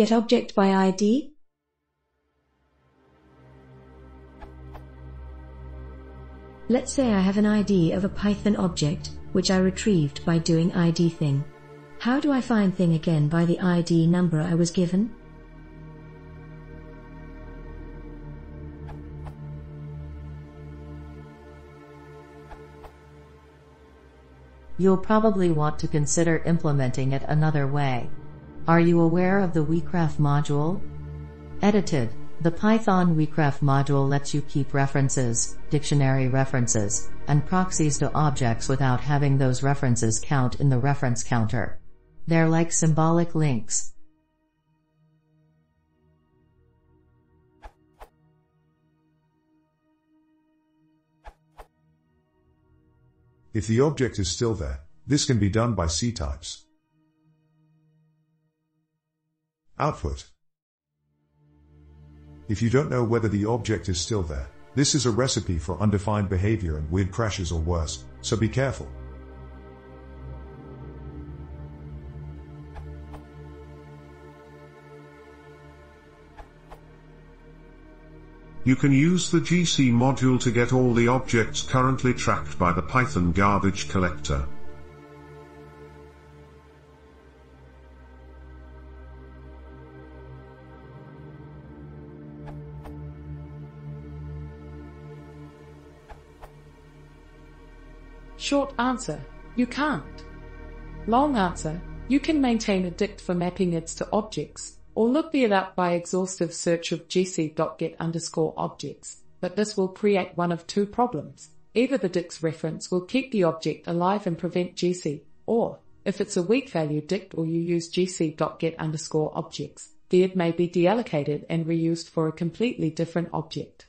Get object by ID. Let's say I have an ID of a Python object, which I retrieved by doing ID thing. How do I find thing again by the ID number I was given? You'll probably want to consider implementing it another way. Are you aware of the weakref module? Edited. The Python weakref module lets you keep references, dictionary references, and proxies to objects without having those references count in the reference counter. They're like symbolic links. If the object is still there, this can be done by ctypes. Output. If you don't know whether the object is still there, this is a recipe for undefined behavior and weird crashes or worse, so be careful. You can use the GC module to get all the objects currently tracked by the Python garbage collector. Short answer, you can't. Long answer, you can maintain a dict for mapping its to objects, or look it up by exhaustive search of gc.get_objects, but this will create one of two problems. Either the dict's reference will keep the object alive and prevent gc, or, if it's a weak value dict or you use gc.get_objects, the id may be deallocated and reused for a completely different object.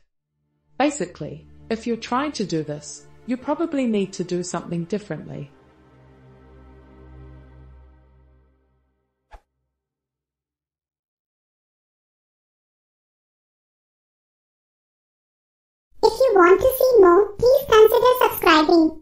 Basically, if you're trying to do this, you probably need to do something differently. If you want to see more, please consider subscribing.